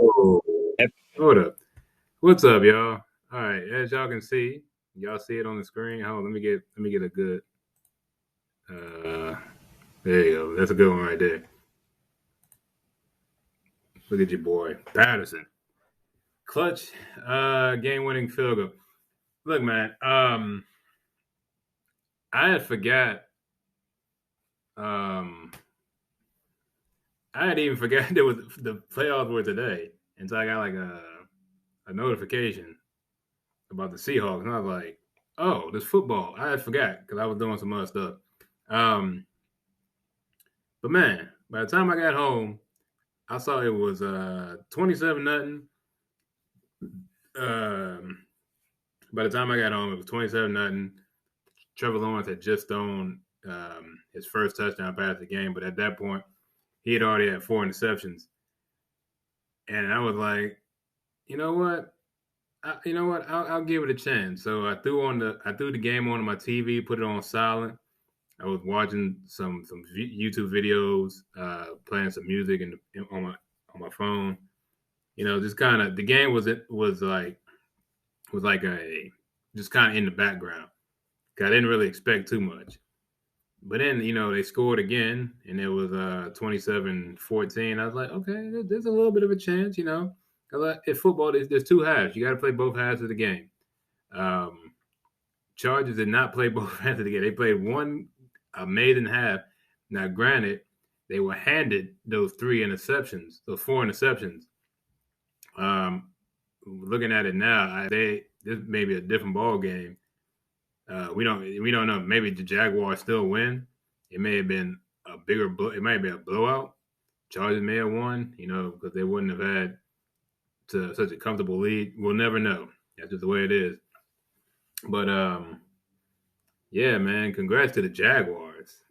Oh, hold up. What's up, y'all? All right, as y'all can see, y'all see it on the screen. Hold on, let me get a good. Uh, there you go. That's a good one right there. Look at your boy Patterson, clutch, game-winning field goal. Look, man. I had forgot. Um, I had even forgot there was the playoffs were today until I got like a notification about the Seahawks, and I was like, "Oh, this football." I had forgot because I was doing some other stuff. Um, but man, by the time I got home, I saw it was 27 nothing. Um, by the time I got home, it was 27 nothing. Trevor Lawrence had just thrown his first touchdown pass of the game, but at that point, he had already had 4 interceptions, and I was like, you know what? I'll give it a chance. So I threw the game on my TV, put it on silent. I was watching some YouTube videos, playing some music on my phone. You know, just kind of the game was like a just kind of in the background. 'Cause I didn't really expect too much. But then, they scored again and it was 27-14. I was like, okay, there's a little bit of a chance, you know. 'Cause in football, there's two halves. You got to play both halves of the game. Um, Chargers did not play both halves of the game. They played one amazing half. Now, granted, they were handed those 4 interceptions. Um, Looking at it now, this may be a different ball game. We don't know. Maybe the Jaguars still win. It may have been it might be a blowout. Chargers may have won, because they wouldn't have had such a comfortable lead. We'll never know. That's just the way it is. But yeah, man, congrats to the Jaguars.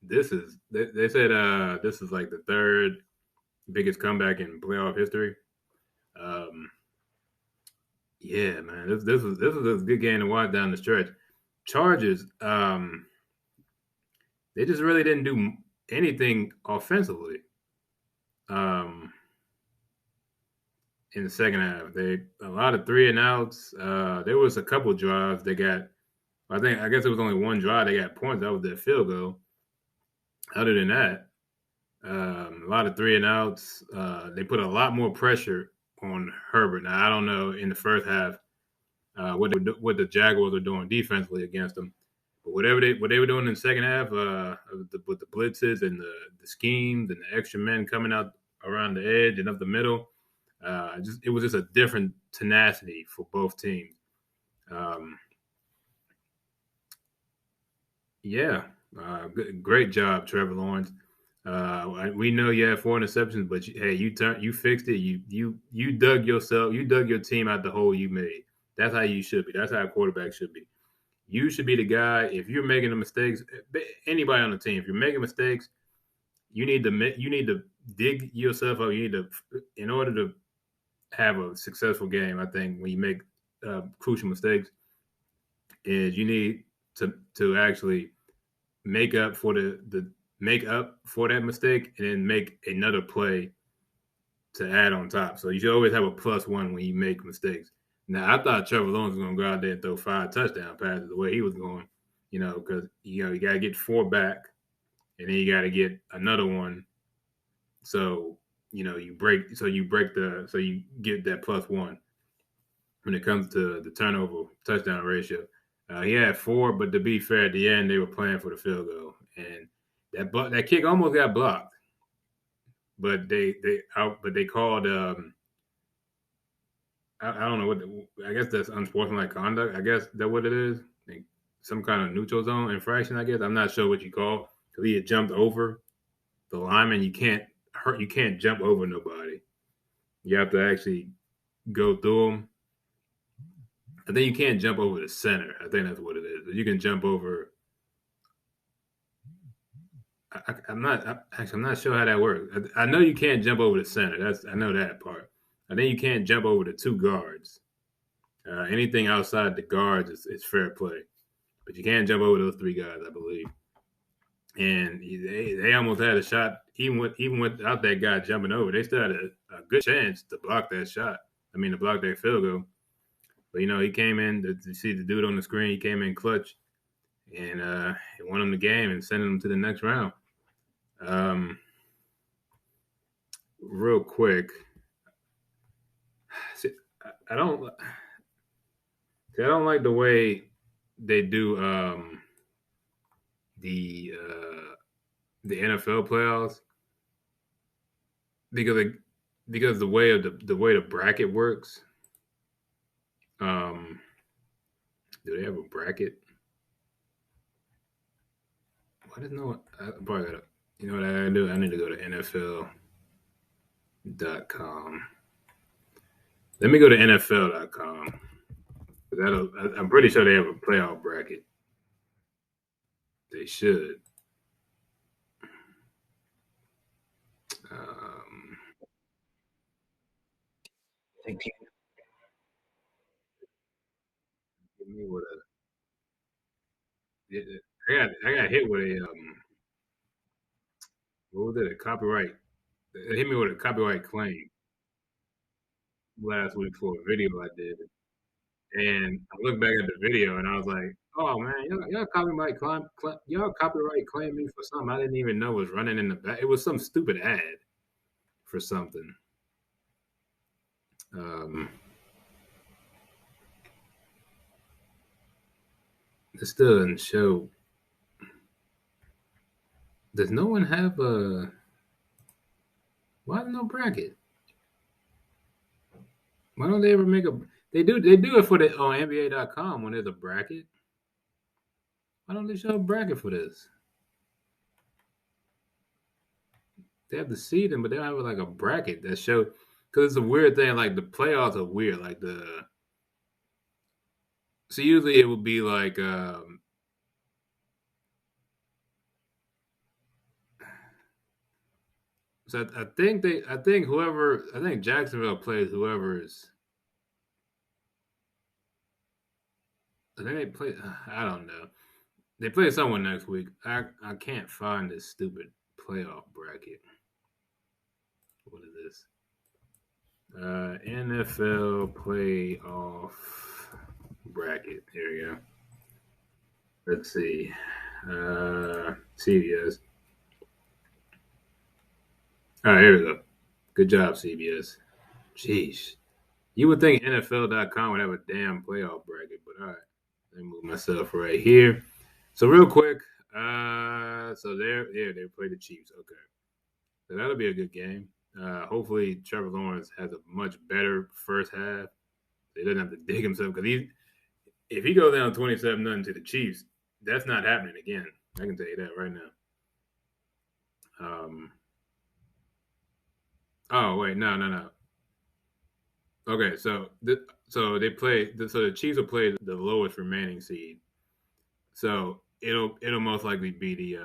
They said this is like the third biggest comeback in playoff history. Um, yeah, man, this was a good game to watch down the stretch. Chargers, they just really didn't do anything offensively. Um, in the second half, they a lot of 3-and-outs. There was a couple drives they got. I guess it was only one drive they got points. That was their field goal. Other than that, a lot of 3-and-outs. They put a lot more pressure on Herbert. Now I don't know in the first half what the Jaguars are doing defensively against them. But what they were doing in the second half, with the blitzes and the schemes and the extra men coming out around the edge and up the middle, it was just a different tenacity for both teams. Um, yeah, great job, Trevor Lawrence. We know you had 4 interceptions, but you fixed it. You dug your team out the hole you made. That's how you should be. That's how a quarterback should be. You should be the guy. If you're making the mistakes, anybody on the team, if you're making mistakes, you need to dig yourself up. You need to, in order to have a successful game. I think when you make crucial mistakes, is you need to actually make up for make up for that mistake and then make another play to add on top. So you should always have a +1 when you make mistakes. Now I thought Trevor Lawrence was going to go out there and throw 5 touchdown passes the way he was going, because you got to get 4 back, and then you got to get another one. So you get that +1 when it comes to the turnover touchdown ratio. He had 4, but to be fair, at the end they were playing for the field goal, and that kick almost got blocked, but they called. I don't know I guess that's unsportsmanlike conduct. I guess that's what it is. Like some kind of neutral zone infraction. I guess I'm not sure what you call because he had jumped over the lineman. You can't jump over nobody. You have to actually go through them. I think you can't jump over the center. I think that's what it is. But you can jump over. I'm not sure how that works. I know you can't jump over the center. I know that part. I think you can't jump over the 2 guards. Anything outside the guards is fair play, but you can't jump over those 3 guys, I believe. And they almost had a shot, even without that guy jumping over. They still had a good chance to block that shot. I mean, to block that field goal. But he came in to see the dude on the screen. He came in clutch and he won him the game and sent him to the next round. Real quick, see, I don't like the way they do the NFL playoffs because the way the bracket works. Do they have a bracket? Why does no one? I probably gotta. You know what I gotta do? I need to go to NFL.com. Let me go to NFL.com. I'm pretty sure they have a playoff bracket. They should. Thank you. Give me what I got hit with a what was it? A copyright. They hit me with a copyright claim last week for a video I did, and I looked back at the video and I was like, "Oh man, y'all copyright claim me for something I didn't even know was running in the back. It was some stupid ad for something." It still doesn't show. Does no one have a? Why no bracket? Why don't they ever make a? They do it for the on NBA.com when there's a bracket. Why don't they show a bracket for this? They have the seeding, but they don't have like a bracket that show because it's a weird thing. Like the playoffs are weird. Like so usually it would be like so I think Jacksonville plays whoever's. I think they play. I don't know. They play someone next week. I can't find this stupid playoff bracket. What is this? NFL playoff bracket. Here we go. Let's see. CBS. All right, here we go. Good job, CBS. Jeez. You would think NFL.com would have a damn playoff bracket, but all right. Let me move myself right here. So real quick, so they play the Chiefs. Okay. So that'll be a good game. Hopefully Trevor Lawrence has a much better first half. He doesn't have to dig himself because if he goes down 27-0 to the Chiefs, that's not happening again. I can tell you that right now. Oh wait, no. Okay, so the Chiefs will play the lowest remaining seed. So it'll most likely be the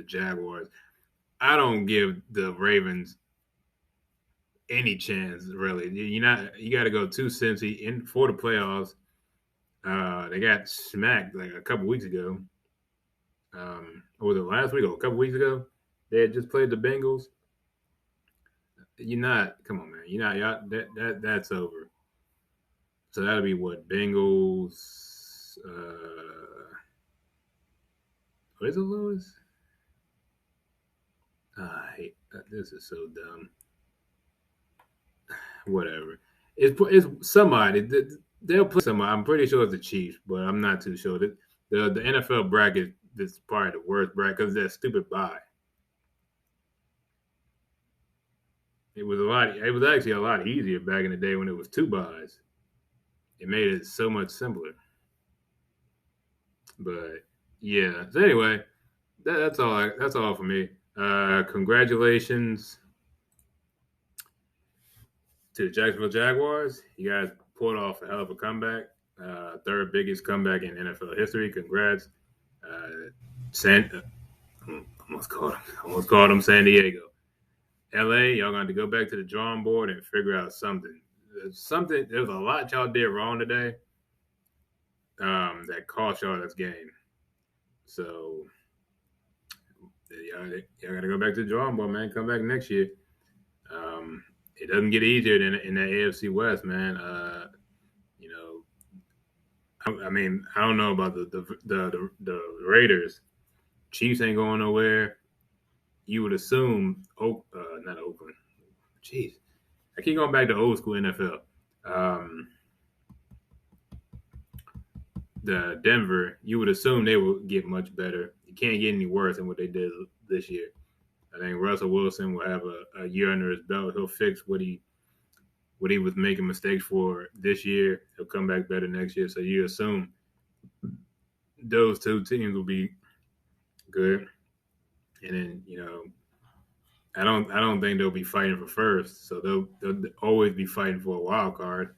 Jaguars. I don't give the Ravens any chance really. You got to go to Cincy in for the playoffs. They got smacked like a couple weeks ago. Or was it last week or a couple weeks ago? They had just played the Bengals. Come on, man. That's over. So that'll be what Bengals. What is it, Lewis? I hate this. Is so dumb. Whatever. It's somebody. They'll play somebody. I'm pretty sure it's the Chiefs, but I'm not too sure. The NFL bracket is probably the worst bracket because that stupid bye. It was actually a lot easier back in the day when it was 2 buys. It made it so much simpler. But yeah. So anyway, that's all. That's all for me. Congratulations to the Jacksonville Jaguars. You guys pulled off a hell of a comeback. Third biggest comeback in NFL history. Congrats. Almost called them San Diego. LA, y'all going to go back to the drawing board and figure out something. There's a lot y'all did wrong today that cost y'all this game. So y'all got to go back to the drawing board, man. Come back next year. It doesn't get easier than in the AFC West, man. You know, I mean, I don't know about the Raiders. Chiefs ain't going nowhere. You would assume, not Oakland. Jeez, I keep going back to old school NFL. Um, the Denver, you would assume they will get much better. You can't get any worse than what they did this year. I think Russell Wilson will have a year under his belt. He'll fix what he was making mistakes for this year. He'll come back better next year. So you assume those two teams will be good. And then, I don't think they'll be fighting for first. So they'll always be fighting for a wild card,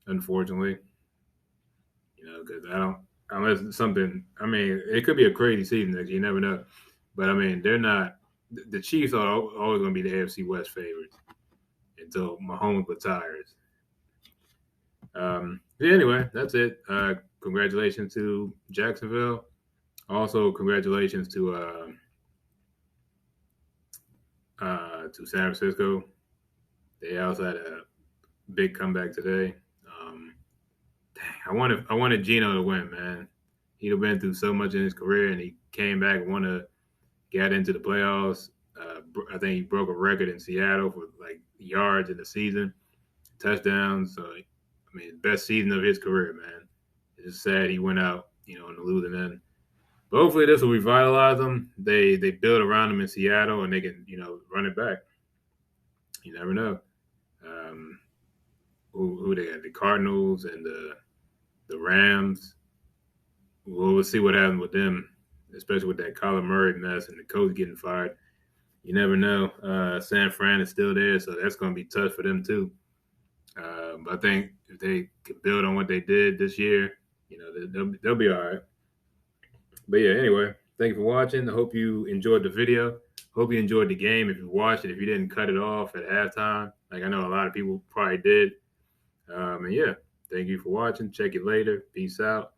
unfortunately. Because I don't unless it's something. I mean, it could be a crazy season next year. You never know. But I mean, they're not. The Chiefs are always going to be the AFC West favorites until Mahomes retires. Yeah, anyway, that's it. Congratulations to Jacksonville. Also, congratulations to San Francisco. They also had a big comeback today. I wanted Gino to win, man. He'd been through so much in his career, and he came back and won got into the playoffs. I think he broke a record in Seattle for like yards in the season, touchdowns. So, I mean, best season of his career, man. It's just sad he went out, on the losing end. But hopefully this will revitalize them. They build around them in Seattle, and they can, run it back. You never know. Um, who they got? The Cardinals and the Rams. We'll see what happens with them, especially with that Kyler Murray mess and the coach getting fired. You never know. San Fran is still there, so that's going to be tough for them too. But I think if they can build on what they did this year, they'll be all right. But yeah, anyway, thank you for watching. I hope you enjoyed the video. Hope you enjoyed the game. If you watched it, if you didn't cut it off at halftime, like I know a lot of people probably did. And yeah, thank you for watching. Check it later. Peace out.